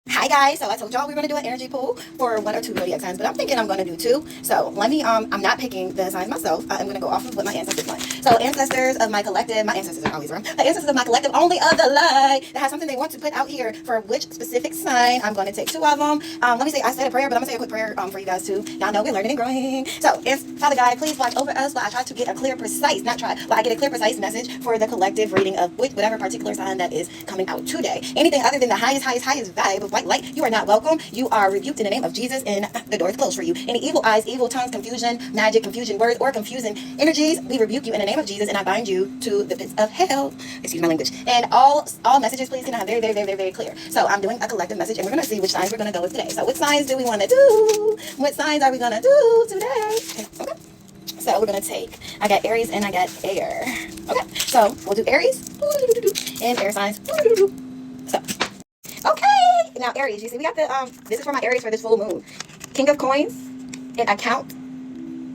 Hi guys, so I told y'all we were gonna do an energy pool for one or two zodiac signs, but I'm thinking I'm gonna do two. So let me I'm not picking the signs myself. I'm gonna go off of what my ancestors want. So ancestors of my collective, my ancestors are always wrong. The ancestors of my collective, only of the light, that has something they want to put out here for which specific sign. I'm gonna take two of them. Let me say I said a prayer, but I'm gonna say a quick prayer for you guys too. Y'all know we're learning and growing. So Father God, please watch over us while I try to get a clear, precise, not try, while I get a clear, precise message for the collective reading of whatever particular sign that is coming out today. Anything other than the highest vibe of white light, you are not welcome. You are rebuked in the name of Jesus, and the door is closed for you. Any evil eyes, evil tongues, confusion, magic, confusion words, or confusing energies, we rebuke you in the name of Jesus, and I bind you to the pits of hell. Excuse my language. And all messages, please, can I have very clear. So I'm doing a collective message, and we're gonna see which signs we're gonna go with today. So which signs do we want to do? What signs are we gonna do today? Okay. So we're gonna take. I got Aries and I got air. Okay. So we'll do Aries and air signs. So. Okay, now Aries, you see we got the this is for my Aries for this full moon. King of Coins and account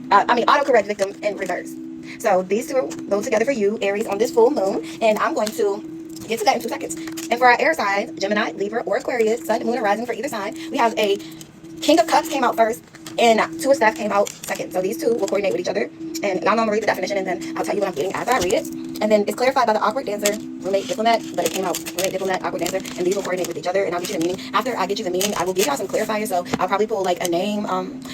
autocorrect victim in reverse. So these two go together for you, Aries, on this full moon, and I'm going to get to that in 2 seconds. And for our air signs, Gemini, Libra, or Aquarius, Sun, Moon, or Rising for either sign, we have a King of Cups came out first, and Two of Staffs came out second. So these two will coordinate with each other. And y'all know I'm going to read the definition, and then I'll tell you what I'm getting after I read it. And then it's clarified by the awkward dancer, roommate, diplomat, but it came out roommate, diplomat, awkward dancer, and these will coordinate with each other, and I'll get you the meaning. After I get you the meaning, I will give y'all some clarifiers, so I'll probably pull like a name,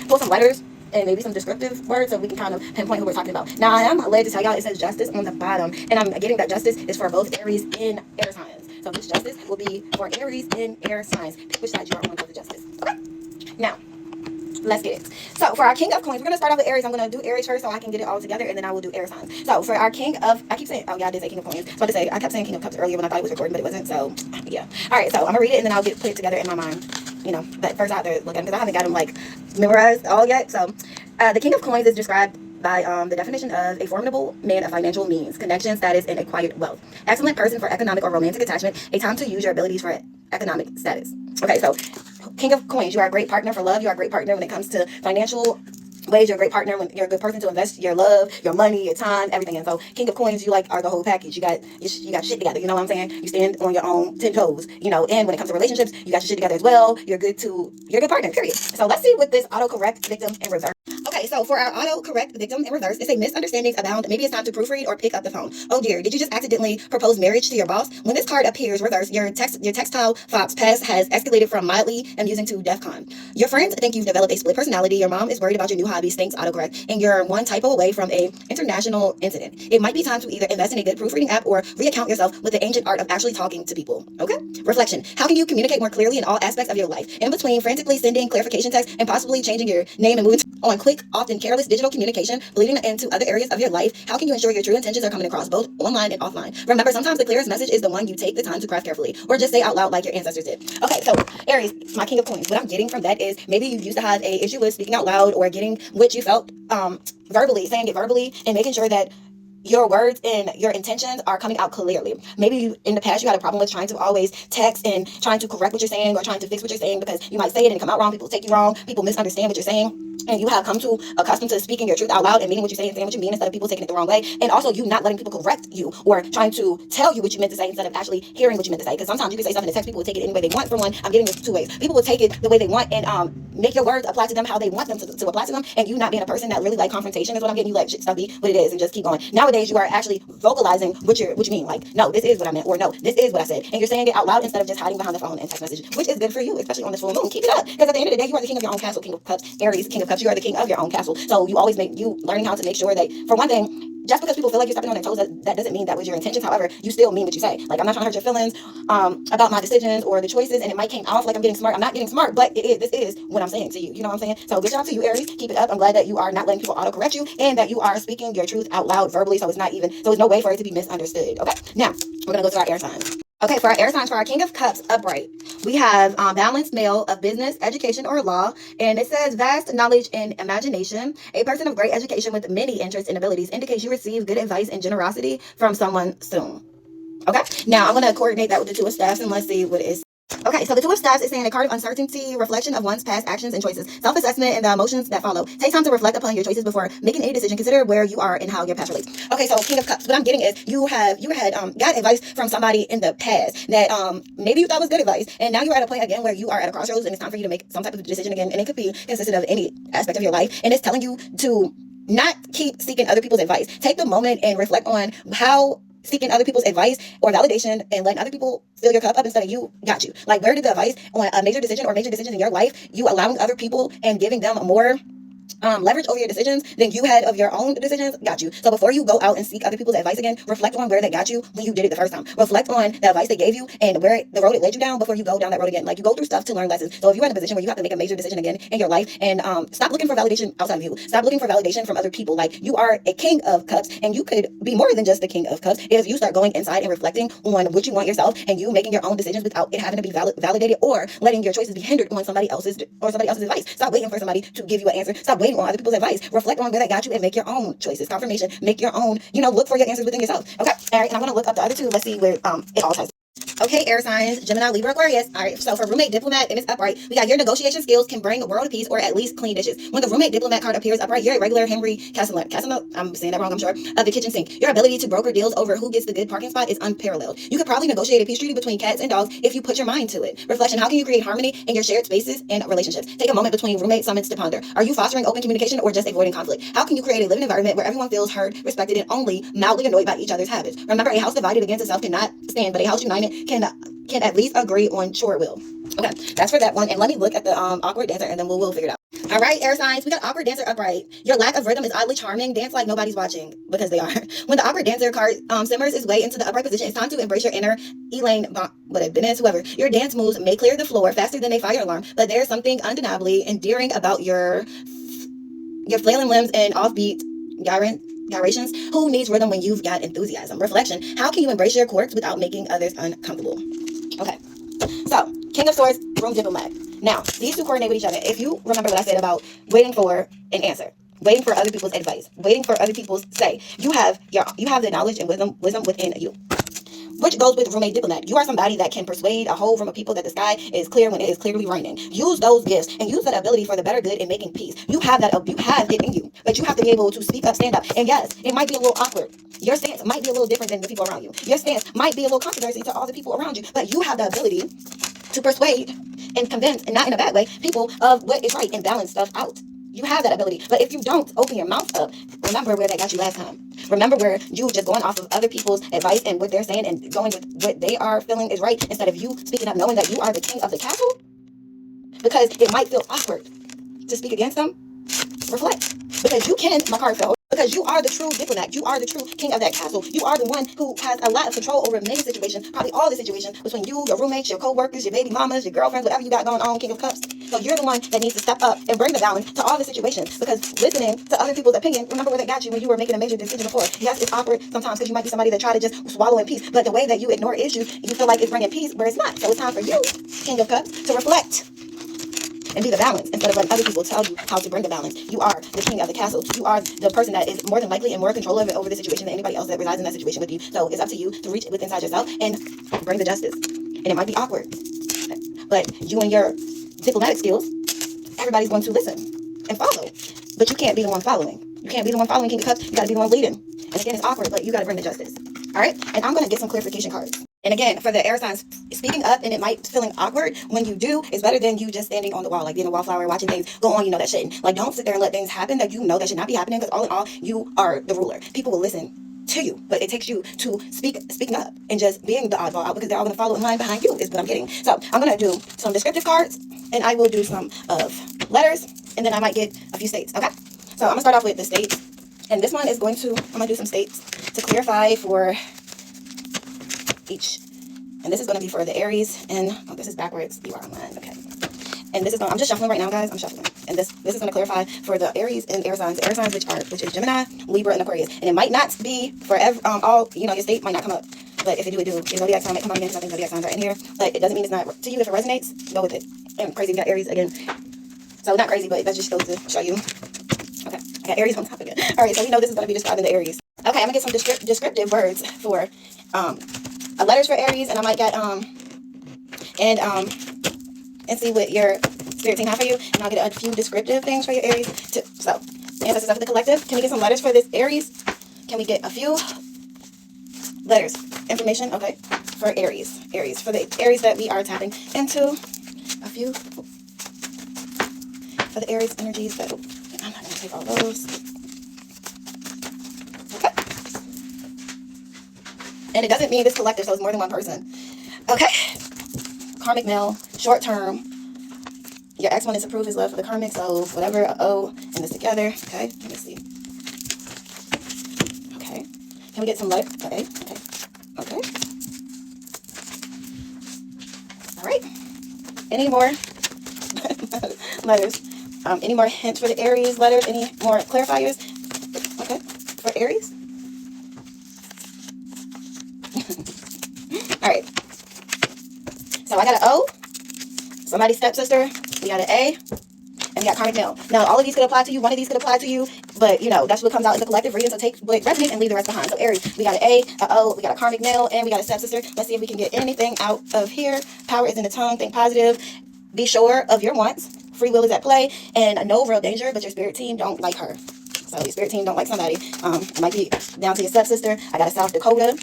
pull some letters, and maybe some descriptive words so we can kind of pinpoint who we're talking about. Now, I am led to tell y'all it says justice on the bottom, and I'm getting that justice is for both Aries and air signs. So this justice will be for Aries and air signs. Pick which side you are on for the justice. Okay? Now, let's get it. So for our King of Coins, we're going to start off with Aries. I'm going to do Aries first so I can get it all together, and then I will do air signs. So for our King of, I keep saying, oh yeah, I did say King of Coins. So I kept saying King of Cups earlier when I thought it was recording, but it wasn't. So yeah. All right, so I'm going to read it, and then I'll put it together in my mind. You know, but first I have to look at them because I haven't got them like memorized all yet. So the King of Coins is described by the definition of a formidable man of financial means, connection, status, and acquired wealth. Excellent person for economic or romantic attachment. A time to use your abilities for economic status. Okay, so King of Coins, you are a great partner for love. You are a great partner when it comes to financial ways. You're a great partner when you're a good person to invest your love, your money, your time, everything. And so King of Coins, you like are the whole package. You got shit together. You know what I'm saying? You stand on your own 10 toes. You know, and when it comes to relationships, you got your shit together as well. You're a good partner. Period. So let's see what this autocorrect victim in reverse. Okay, so for our autocorrect victim in reverse, it say misunderstandings abound. Maybe it's time to proofread or pick up the phone. Oh dear, did you just accidentally propose marriage to your boss? When this card appears reverse, your textile fox past has escalated from mildly amusing to DEFCON. Your friends think you've developed a split personality. Your mom is worried about your new hobbies, thanks autocorrect, and you're one typo away from a international incident. It might be time to either invest in a good proofreading app or reaccount yourself with the ancient art of actually talking to people. Okay? Reflection. How can you communicate more clearly in all aspects of your life? In between frantically sending clarification texts and possibly changing your name and moving on quick, often careless digital communication, bleeding into other areas of your life, how can you ensure your true intentions are coming across both online and offline? Remember, sometimes the clearest message is the one you take the time to craft carefully, or just say out loud like your ancestors did. Okay, so Aries, my King of Coins. What I'm getting from that is maybe you used to have a issue with speaking out loud or getting what you felt verbally, saying it verbally, and making sure that your words and your intentions are coming out clearly. Maybe in the past you had a problem with trying to always text and trying to correct what you're saying or trying to fix what you're saying because you might say it and come out wrong. People take you wrong. People misunderstand what you're saying. And you have come to accustomed to speaking your truth out loud and meaning what you say and saying what you mean instead of people taking it the wrong way. And also you not letting people correct you or trying to tell you what you meant to say instead of actually hearing what you meant to say. Because sometimes you can say something in text, people will take it any way they want. For one, I'm getting this 2 ways. People will take it the way they want and make your words apply to them how they want them to apply to them. And you not being a person that really like confrontation is what I'm getting. You let shit stuff be what it is and just keep going. Nowadays you are actually vocalizing what you mean. Like, no, this is what I meant, or no, this is what I said. And you're saying it out loud instead of just hiding behind the phone and text message, which is good for you, especially on this full moon. Keep it up. Because at the end of the day, you are the king of your own castle, King of Cups, Aries, King of Cups, you are the king of your own castle. So you always learning how to make sure that, for one thing, just because people feel like you're stepping on their toes, that doesn't mean that was your intentions. However, you still mean what you say. Like, I'm not trying to hurt your feelings about my decisions or the choices, and it might came off like I'm getting smart. I'm not getting smart, but this is what I'm saying to you. You know what I'm saying? So good job to you, Aries. Keep it up. I'm glad that you are not letting people autocorrect you and that you are speaking your truth out loud verbally, so there's no way for it to be misunderstood. Okay, now we're gonna go to our air signs. Okay, for our air signs, for our King of Cups upright, we have balanced male of business, education, or law, and it says vast knowledge and imagination. A person of great education with many interests and abilities indicates you receive good advice and generosity from someone soon. Okay, now I'm going to coordinate that with the Two of Staffs, and let's see what it is. Okay, so the Two of Staffs is saying a card of uncertainty, reflection of one's past actions and choices, self-assessment, and the emotions that follow. Take time to reflect upon your choices before making any decision. Consider where you are and how your past relates. Okay, so King of Cups. What I'm getting is you had got advice from somebody in the past that maybe you thought was good advice, and now you're at a point again where you are at a crossroads, and it's time for you to make some type of decision again, and it could be consistent of any aspect of your life, and it's telling you to not keep seeking other people's advice. Take the moment and reflect on how seeking other people's advice or validation and letting other people fill your cup up instead of you got you. Like, where did the advice on a major decision or major decisions in your life, you allowing other people and giving them more leverage over your decisions than you had of your own decisions, got you. So before you go out and seek other people's advice again, reflect on where they got you when you did it the first time. Reflect on the advice they gave you and where the road it led you down before you go down that road again. Like, you go through stuff to learn lessons. So if you're in a position where you have to make a major decision again in your life, and stop looking for validation outside of you. Stop looking for validation from other people. Like, you are a king of cups, and you could be more than just the king of cups if you start going inside and reflecting on what you want yourself, and you making your own decisions without it having to be validated or letting your choices be hindered on somebody else's advice. Stop waiting for somebody to give you an answer. Stop waiting on other people's advice. Reflect on where they got you and make your own choices. Confirmation. Make your own, look for your answers within yourself. Okay. All right. And I'm going to look up the other two. Let's see where it all ties. Okay, air signs, Gemini, Libra, Aquarius. All right, so for roommate diplomat, and it's upright, we got your negotiation skills can bring world peace or at least clean dishes. When the roommate diplomat card appears upright, you're a regular Henry Casanova, I'm saying that wrong, I'm sure, of the kitchen sink. Your ability to broker deals over who gets the good parking spot is unparalleled. You could probably negotiate a peace treaty between cats and dogs if you put your mind to it. Reflection, how can you create harmony in your shared spaces and relationships? Take a moment between roommate summits to ponder. Are you fostering open communication or just avoiding conflict? How can you create a living environment where everyone feels heard, respected, and only mildly annoyed by each other's habits? Remember, a house divided against itself cannot stand, but a house united can at least agree on chore will. Okay, that's for that one. And let me look at the awkward dancer, and then we'll figure it out. All right, air signs, we got awkward dancer upright. Your lack of rhythm is oddly charming. Dance like nobody's watching, because they are. When the awkward dancer card simmers its way into the upright position, it's time to embrace your inner Elaine, whoever. Your dance moves may clear the floor faster than a fire alarm, but there's something undeniably endearing about your flailing limbs and offbeat gyrations. Who needs rhythm when you've got enthusiasm? Reflection, how can you embrace your quirks without making others uncomfortable? Okay, so King of Swords, room diplomat. Now, these two coordinate with each other. If you remember what I said about waiting for an answer, waiting for other people's advice, waiting for other people's say, you have the knowledge and wisdom within you. Which goes with roommate diplomat. You are somebody that can persuade a whole room of people that the sky is clear when it is clearly raining. Use those gifts and use that ability for the better good in making peace. You have it in you, but you have to be able to speak up, stand up. And yes, it might be a little awkward. Your stance might be a little different than the people around you. Your stance might be a little controversy to all the people around you, but you have the ability to persuade and convince, and not in a bad way, people of what is right and balance stuff out. You have that ability. But if you don't open your mouth up, remember where they got you last time. Remember where you just going off of other people's advice and what they're saying and going with what they are feeling is right instead of you speaking up knowing that you are the king of the castle. Because it might feel awkward to speak against them. Reflect. Because you can, my card fell. Because you are the true diplomat. You are the true king of that castle. You are the one who has a lot of control over many situations, probably all the situations between you, your roommates, your co-workers, your baby mamas, your girlfriends, whatever you got going on, King of Cups. So you're the one that needs to step up and bring the balance to all the situations. Because listening to other people's opinion, remember where they got you when you were making a major decision before. Yes, it's awkward sometimes because you might be somebody that try to just swallow in peace. But the way that you ignore issues, you feel like it's bringing peace where it's not. So it's time for you, King of Cups, to reflect and be the balance instead of letting other people tell you how to bring the balance. You are the king of the castle. You are the person that is more than likely and more control over the situation than anybody else that resides in that situation with you. So it's up to you to reach within inside yourself and bring the justice. And it might be awkward, but you and your diplomatic skills, everybody's going to listen and follow. But you can't be the one following. You can't be the one following, King of Cups. You got to be the one leading. And again, it's awkward, but you got to bring the justice. All right? And I'm going to get some clarification cards. And again, for the air signs, speaking up and it might feeling awkward when you do is better than you just standing on the wall, like being a wallflower, watching things go on, that shouldn't. Like, don't sit there and let things happen that that should not be happening, because all in all, you are the ruler. People will listen to you, but it takes you to speaking up and just being the oddball out, because they're all going to follow in line behind you is what I'm getting. So I'm going to do some descriptive cards, and I will do some of letters, and then I might get a few states. Okay, so I'm going to start off with the states, and this one is I'm going to do some states to clarify for each. And this is going to be for the Aries, and this is backwards. You are online, okay. And this is I'm just shuffling right now, guys. I'm shuffling, and this is going to clarify for the Aries and air signs. The air signs, which is Gemini, Libra, and Aquarius. And it might not be for all. Your state might not come up, but if it do, it do. Your zodiac sign might come up again, because I think zodiac signs are in here. But it doesn't mean it's not to you. If it resonates, go with it. And crazy, we got Aries again. So not crazy, but that just goes to show you. Okay, I got Aries on top again. All right, so we know this is going to be describing the Aries. Okay, I'm gonna get some descriptive words for letters for Aries, and I might get and see what your spirit team have for you. And I'll get a few descriptive things for your Aries too. So, ancestors of the collective, can we get some letters for this Aries? Can we get a few letters, information, okay, for Aries, for the Aries that we are tapping into, a few, for the Aries energies that, I'm not going to take all those, okay, and it doesn't mean this collective, so it's more than one person, okay, karmic male, short term, your ex wanted to prove his love for the karmic, so whatever, and this together, okay, let me see, okay, can we get some letters, okay, all right, any more letters, any more hints for the Aries letters, any more clarifiers, okay, for Aries, all right, so I got an O, somebody's stepsister, we got an A, and we got karmic male. Now, all of these could apply to you, one of these could apply to you, but, you know, that's what comes out in the collective reading, so take what resonates and leave the rest behind. So, Aries, we got an A, an O, we got a karmic male, and we got a stepsister. Let's see if we can get anything out of here. Power is in the tongue, think positive, be sure of your wants, free will is at play, and no real danger, but your spirit team don't like her. So, your spirit team don't like somebody. It might be down to your stepsister. I got a South Dakota.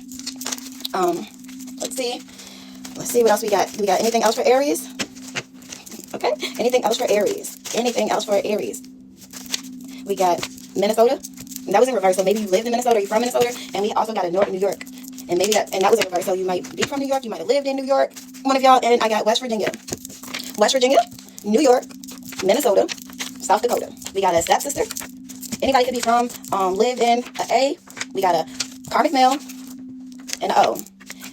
Let's see what else we got. Do we got anything else for Aries? Okay, anything else for Aries? Anything else for Aries? We got Minnesota. And that was in reverse, so maybe you lived in Minnesota, or you're from Minnesota, and we also got a New York. And maybe that was in reverse, so you might be from New York, you might have lived in New York, one of y'all, and I got West Virginia, New York, Minnesota, South Dakota. We got a stepsister. Anybody could be from, lived in a A. We got a karmic male and a O.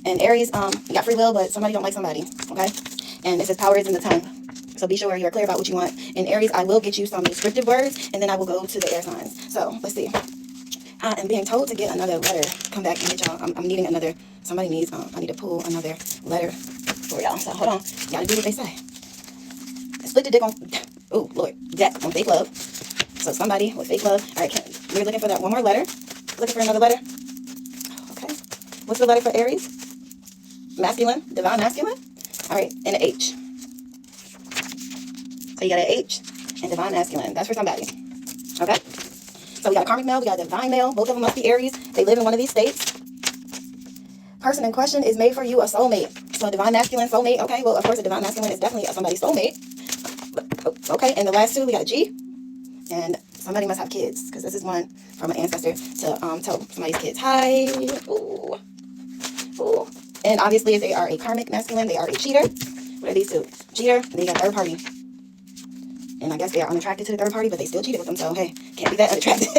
And Aries, you got free will, but somebody don't like somebody, okay? And it says power is in the tongue. So be sure you're clear about what you want. In Aries, I will get you some descriptive words, and then I will go to the air signs. So let's see. I am being told to get another letter. Come back and get y'all. I'm needing another. Somebody needs. I need to pull another letter for y'all. So hold on. You gotta do what they say. Split the dick on. Oh Lord, deck on fake love. So somebody with fake love. All right, we're looking for that one more letter. Looking for another letter. Okay. What's the letter for Aries? Masculine, divine masculine. All right, and an H. So you got an H and divine masculine. That's for somebody. Okay? So we got a karmic male, we got a divine male. Both of them must be Aries. They live in one of these states. Person in question is made for you a soulmate. So divine masculine, soulmate. Okay, well, of course, a divine masculine is definitely somebody's soulmate. Okay, and the last two, we got a G. And somebody must have kids, because this is one from an ancestor to tell somebody's kids hi. Ooh. Ooh. And obviously, if they are a karmic masculine, they are a cheater. What are these two? Cheater, and then you got third party. And I guess they are unattracted to the third party, but they still cheated with them. So, hey, can't be that unattracted.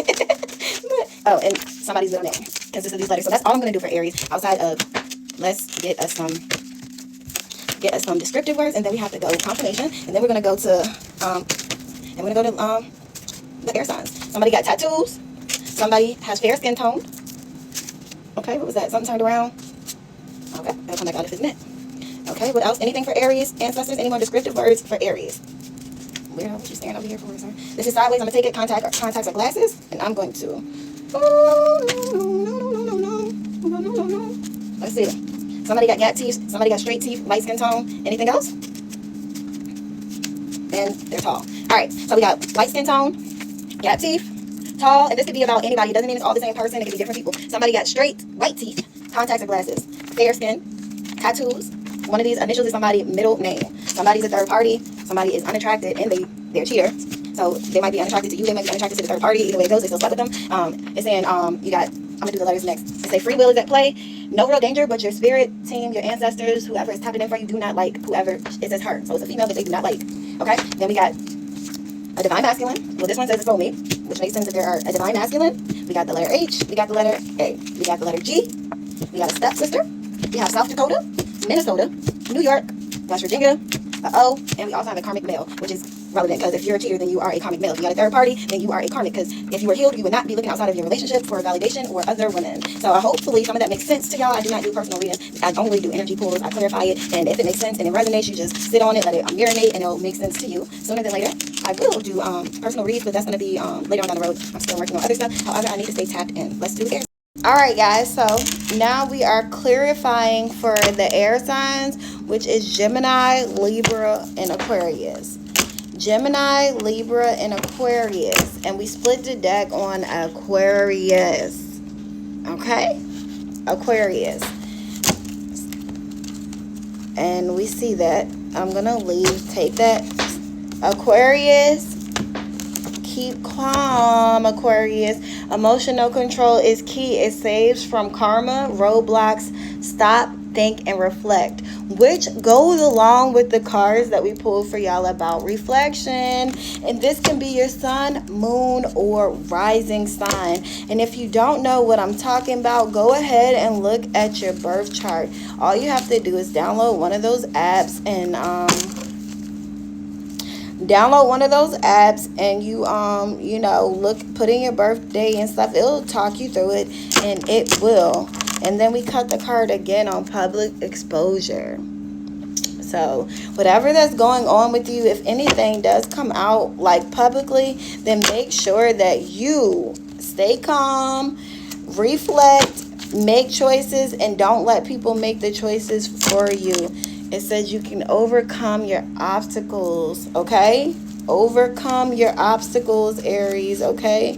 Oh, and somebody's middle name consists of these letters. So that's all I'm going to do for Aries. Outside of, let's get us some descriptive words. And then we have to go confirmation. And then we're going to go to, the air signs. Somebody got tattoos. Somebody has fair skin tone. Okay, what was that? Something turned around. Okay, that'll come back out if it's meant. Okay, what else? Anything for Aries? Ancestors? Any more descriptive words for Aries? Weirdo, what you staring over here for, sir? This is sideways. I'm going to take it, contacts or glasses, and I'm going to... No. Let's see. Somebody got gap teeth. Somebody got straight teeth, light skin tone. Anything else? And they're tall. All right, so we got light skin tone, gap teeth, tall, and this could be about anybody. It doesn't mean it's all the same person. It could be different people. Somebody got straight, white teeth, contacts or glasses, fair skin, tattoos. One of these initials is somebody's middle name. Somebody's a third party. Somebody is unattracted, and they're a cheater. So they might be unattracted to you. They might be unattracted to the third party. Either way it goes, they still slept with them. It's saying you got. I'm gonna do the letters next. It say free will is at play. No real danger, but your spirit team, your ancestors, whoever is tapping in for you, do not like whoever. It says her, so it's a female that they do not like. Okay. Then we got a divine masculine. Well, this one says a soulmate, which makes sense if there are a divine masculine. We got the letter H. We got the letter A. We got the letter G. We got a stepsister. We have South Dakota, Minnesota, New York, West Virginia, a O, and we also have a karmic male, which is relevant because if you're a cheater, then you are a karmic male. If you got a third party, then you are a karmic, because if you were healed, you would not be looking outside of your relationship for validation or other women. So hopefully some of that makes sense to y'all. I do not do personal reading. I only do energy pulls. I clarify it, and if it makes sense and it resonates, you just sit on it, let it marinate, and it'll make sense to you. Sooner than later, I will do personal reads, but that's going to be later on down the road. I'm still working on other stuff. However, I need to stay tapped in. Let's do air. All right, guys, so now we are clarifying for the air signs. which is Gemini, Libra, and Aquarius. Gemini, Libra, and Aquarius. And we split the deck on Aquarius. Okay? Aquarius. And we see that. I'm going to take that. Aquarius. Keep calm, Aquarius. Emotional control is key. It saves from karma, roadblocks. Stop, think, and reflect, which goes along with the cards that we pulled for y'all about reflection. And this can be your sun, moon, or rising sign. And if you don't know what I'm talking about, go ahead and look at your birth chart. All you have to do is download one of those apps and you know, put in your birthday and stuff. It'll talk you through it, and it will. And then we cut the card again on public exposure. So whatever that's going on with you, if anything does come out like publicly, then make sure that you stay calm, reflect, make choices, and don't let people make the choices for you. It says you can overcome your obstacles, okay? Overcome your obstacles, Aries, okay?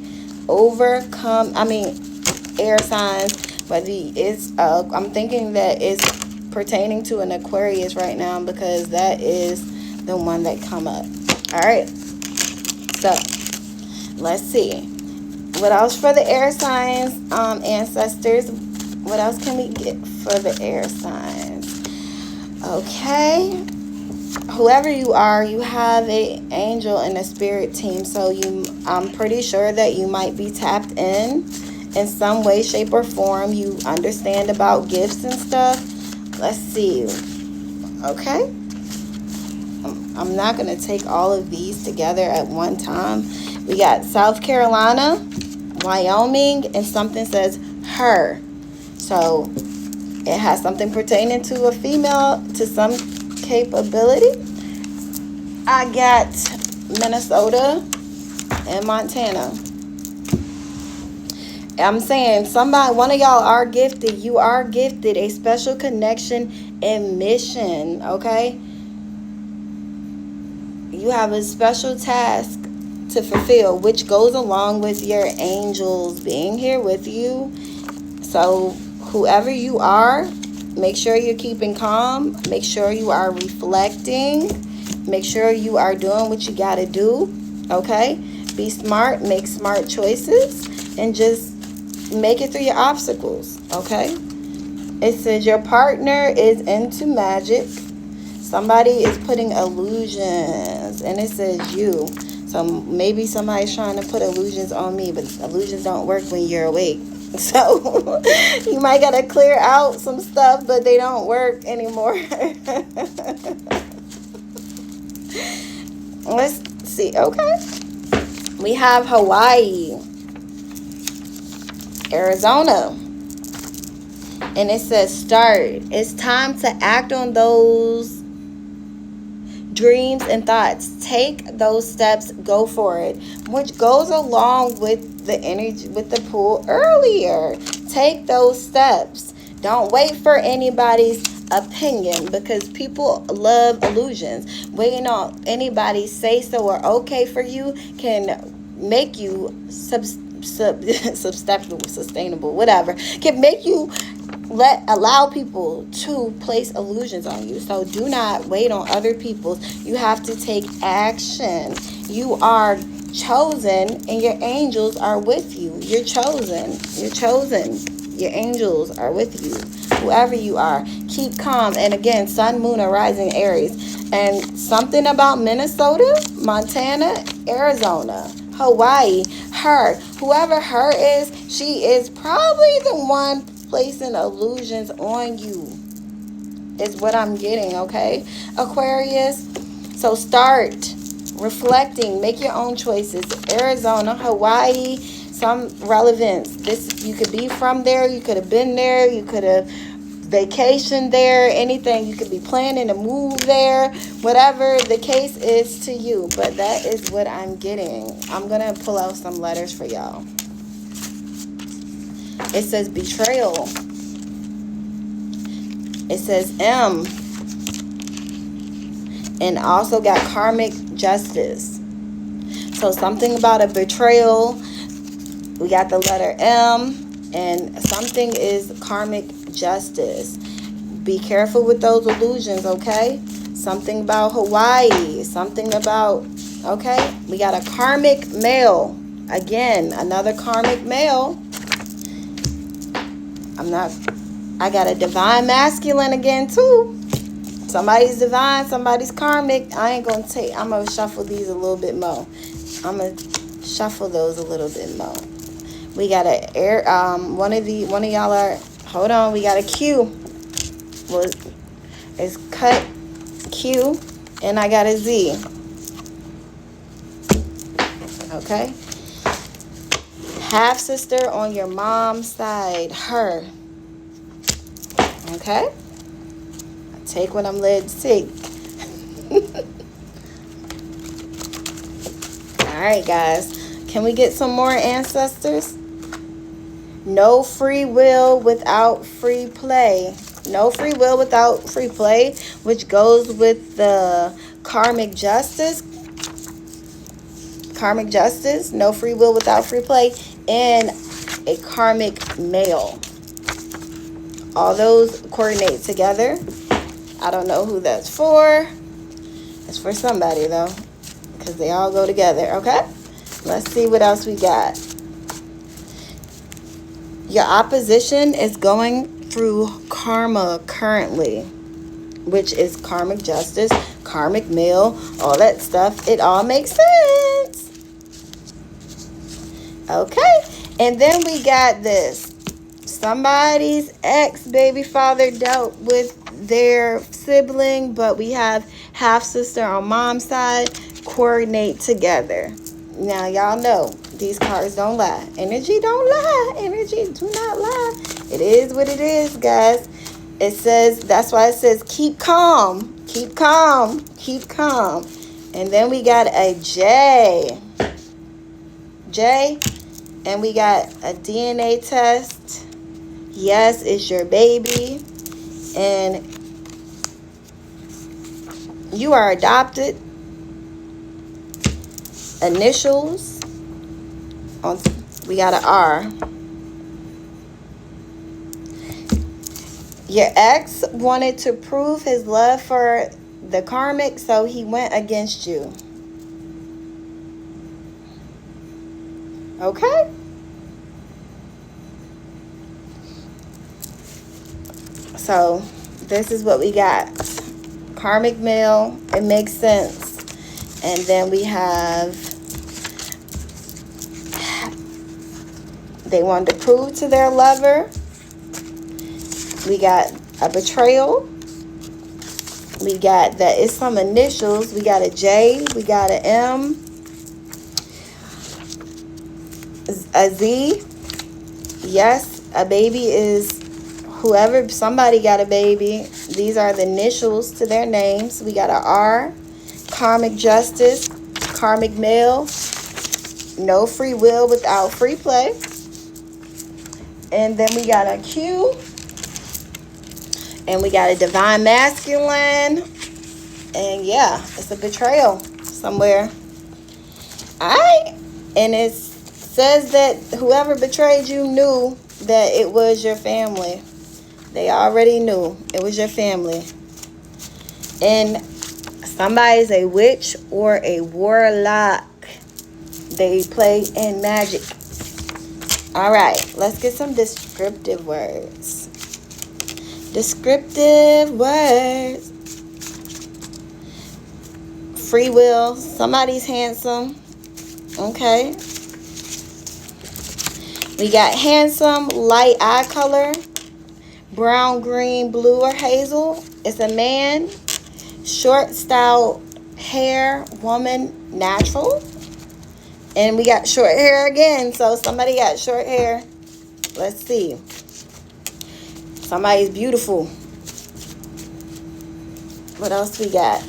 Air signs. But I'm thinking that it's pertaining to an Aquarius right now, because that is the one that come up. All right. So let's see. What else for the air signs, ancestors? What else can we get for the air signs? Okay. Whoever you are, you have an angel and a spirit team. So I'm pretty sure that you might be tapped in some way, shape, or form. You understand about gifts and stuff. Let's see. Okay. I'm not going to take all of these together at one time. We got South Carolina, Wyoming, and something says her. So it has something pertaining to a female, to some capability. I got Minnesota and Montana. I'm saying one of y'all are gifted. You are gifted a special connection and mission, okay? You have a special task to fulfill, which goes along with your angels being here with you. So whoever you are, make sure you're keeping calm. Make sure you are reflecting. Make sure you are doing what you got to do, okay? Be smart, make smart choices, and just make it through your obstacles, okay? It says your partner is into magic. Somebody is putting illusions, and it says you. So maybe somebody's trying to put illusions on me, but illusions don't work when you're awake. So you might got to clear out some stuff, but they don't work anymore. Let's see. Okay. We have Hawaii, Arizona, and it says start. It's time to act on those dreams and thoughts. Take those steps, go for it, which goes along with the energy with the pool earlier. Take those steps. Don't wait for anybody's opinion, because people love illusions. Waiting on anybody's say so or okay for you can make you sustainable, whatever, can make you allow people to place illusions on you. So do not wait on other people. You have to take action. You are chosen, and your angels are with you. You're chosen. You're chosen. Your angels are with you. Whoever you are, keep calm. And again, sun, moon, or rising Aries. And something about Minnesota, Montana, Arizona, Hawaii, her. Whoever her is, she is probably the one placing illusions on you, is what I'm getting, okay? Aquarius. So start reflecting. Make your own choices. Arizona, Hawaii, some relevance. This, you could be from there. You could have been there. You could have vacationed there. Anything. You could be planning to move there. Whatever the case is to you. But that is what I'm getting. I'm going to pull out some letters for y'all. It says betrayal. It says M. and also got karmic justice. So something about a betrayal. We got the letter M, and something is karmic justice. Be careful with those illusions, okay? Something about Hawaii. Something about, okay? We got a karmic male. Again, another karmic male. I got a divine masculine again, too. Somebody's divine, somebody's karmic. I'm going to shuffle these a little bit more. I'm going to shuffle those a little bit more. We got a air, one of y'all are, hold on, we got a Q. Well, it's cut Q, and I got a Z. Okay. Half sister on your mom's side, her. Okay. I take what I'm led to take. All right, guys. Can we get some more ancestors? No free will without free play. No free will without free play, which goes with the karmic justice. Karmic justice, no free will without free play, and a karmic male. All those coordinate together. I don't know who that's for. It's for somebody, though, because they all go together, okay? Let's see what else we got. Your opposition is going through karma currently, which is karmic justice, karmic male, all that stuff. It all makes sense. Okay, and then we got this. Somebody's ex-baby father dealt with their sibling, but we have half-sister on mom's side coordinate together. Now, y'all know these cards don't lie. Energy don't lie. Energy do not lie. It is what it is, guys. It says, that's why it says keep calm. Keep calm. Keep calm. And then we got a J. J. And we got a DNA test. Yes, it's your baby. And you are adopted. Initials. We got an R. Your ex wanted to prove his love for the karmic, so he went against you. Okay? So, this is what we got. Karmic male, it makes sense. And then we have, they wanted to prove to their lover. We got a betrayal. We got that it's some initials. We got a J. We got an M. A Z. Yes, a baby is whoever, somebody got a baby. These are the initials to their names. We got an R. Karmic justice. Karmic male. No free will without free play. And then we got a Q. And we got a divine masculine. And yeah, it's a betrayal somewhere. Alright. And it says that whoever betrayed you knew that it was your family. They already knew it was your family. And somebody's a witch or a warlock. They play in magic. Alright, let's get some descriptive words. Descriptive words. Free will. Somebody's handsome. Okay. We got handsome, light eye color. Brown, green, blue, or hazel. It's a man. Short style hair. Woman, natural. And we got short hair again. So somebody got short hair. Let's see. Somebody's beautiful. What else we got?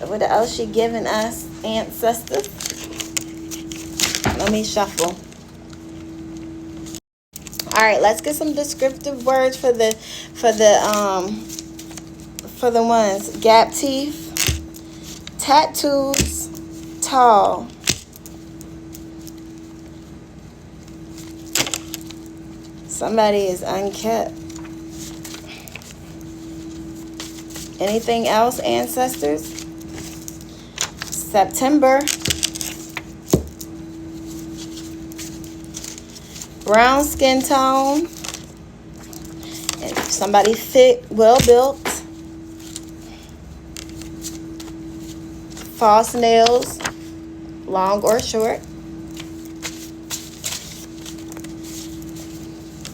What else she giving us, ancestors? Let me shuffle. All right, let's get some descriptive words for for the ones. Gap teeth, tattoos, tall. Somebody is unkept. Anything else, ancestors? September. Brown skin tone. And somebody fit, well built. False nails, long or short.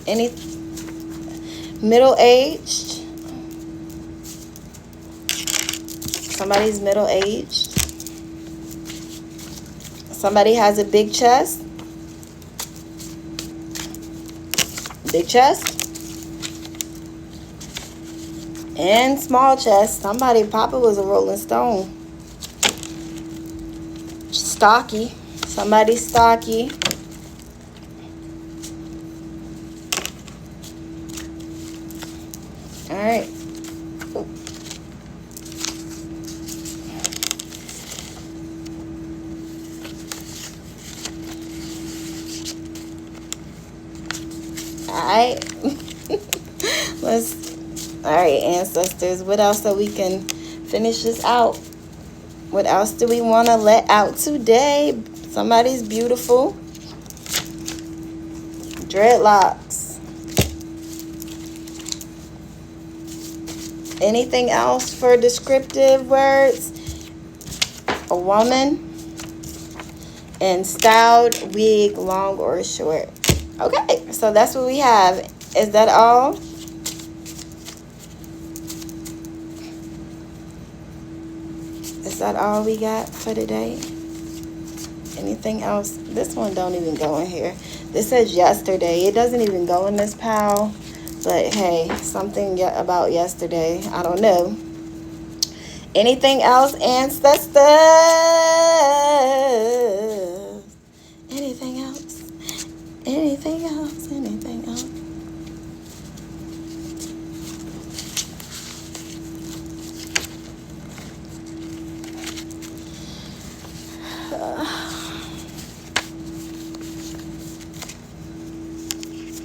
Any middle-aged. Somebody's middle-aged. Somebody has a big chest. Big chest. And small chest. Somebody, Papa was a Rolling Stone. Stocky. Somebody stocky. All right. Alright. Alright, ancestors. What else so we can finish this out? What else do we want to let out today? Somebody's beautiful. Dreadlocks. Anything else for descriptive words? A woman. And styled wig, long or short. Okay, so that's what we have. Is that all? Is that all we got for today? Anything else? This one don't even go in here. This says yesterday. It doesn't even go in this pile. But hey, something about yesterday. I don't know. Anything else, ancestors? Anything else? Anything else? Anything else?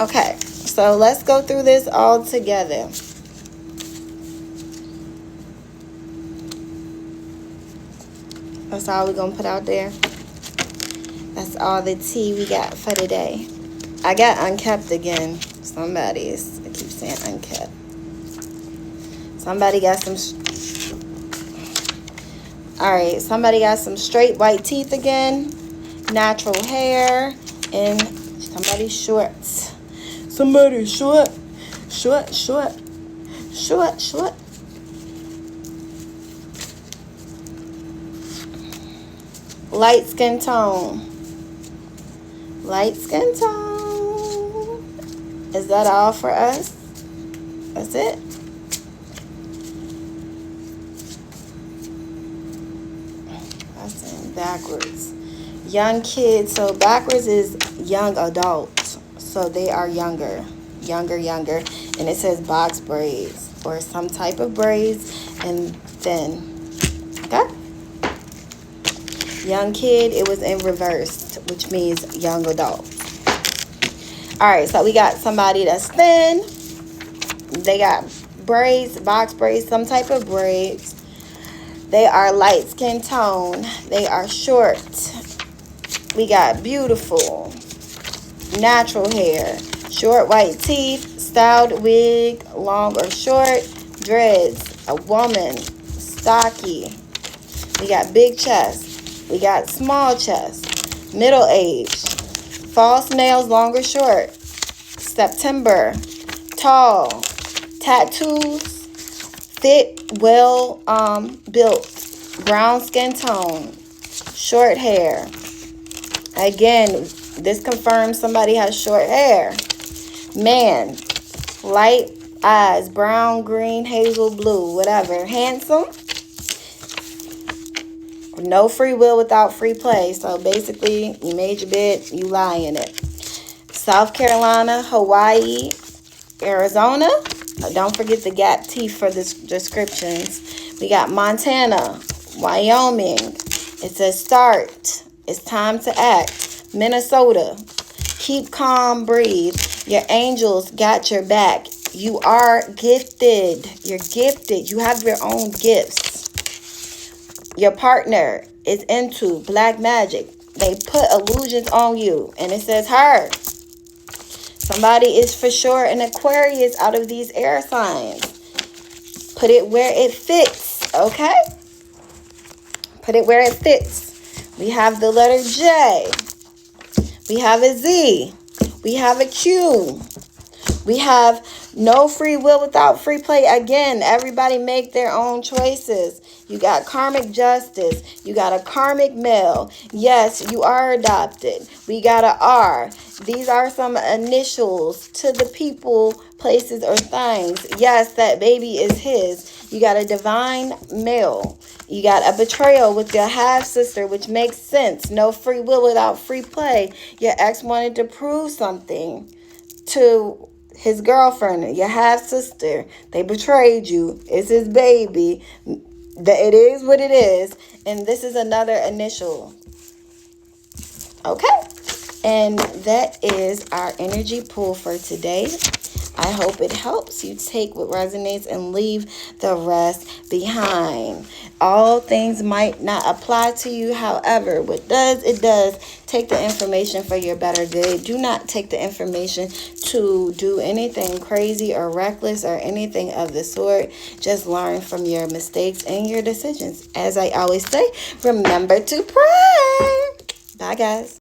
Okay, so let's go through this all together. That's all we're going to put out there. That's all the tea we got for today. I got unkept again. I keep saying unkept. Somebody got some... Alright, somebody got some straight white teeth again. Natural hair. And somebody's short. Somebody's short. Short. Light skin tone. Light skin tone. Is that all for us? That's it. That's in backwards. Young kids. So backwards is young adults. So they are younger. Younger. And it says box braids or some type of braids and thin. Okay? Young kid, it was in reverse, which means young adult. Alright, so we got somebody that's thin. They got braids, box braids, some type of braids. They are light skin tone. They are short. We got beautiful, natural hair, short white teeth, styled wig, long or short, dreads, a woman, stocky. We got big chest. We got small chest, middle-aged, false nails, long or short, September, tall, tattoos, fit, well built, brown skin tone, short hair. Again, this confirms somebody has short hair. Man, light eyes, brown, green, hazel, blue, whatever. Handsome. No free will without free play. So basically, you made your bed, you lie in it. South Carolina, Hawaii, Arizona. Don't forget the gap teeth for the descriptions. We got Montana, Wyoming. It says start. It's time to act. Minnesota. Keep calm, breathe. Your angels got your back. You are gifted. You're gifted. You have your own gifts. Your partner is into black magic. They put illusions on you. And it says her. Somebody is for sure an Aquarius out of these air signs. Put it where it fits, okay? Put it where it fits. We have the letter J. We have a Z. We have a Q. We have no free will without free play. Again, everybody make their own choices. You got karmic justice. You got a karmic male. Yes, you are adopted. We got a R. These are some initials to the people, places, or things. Yes, that baby is his. You got a divine male. You got a betrayal with your half-sister, which makes sense. No free will without free play. Your ex wanted to prove something to his girlfriend, your half-sister. They betrayed you. It's his baby. It is what it is. And this is another initial. Okay? And that is our energy pull for today. I hope it helps you take what resonates and leave the rest behind. All things might not apply to you. However, what does, it does. Take the information for your better good. Do not take the information to do anything crazy or reckless or anything of the sort. Just learn from your mistakes and your decisions. As I always say, remember to pray. Bye, guys.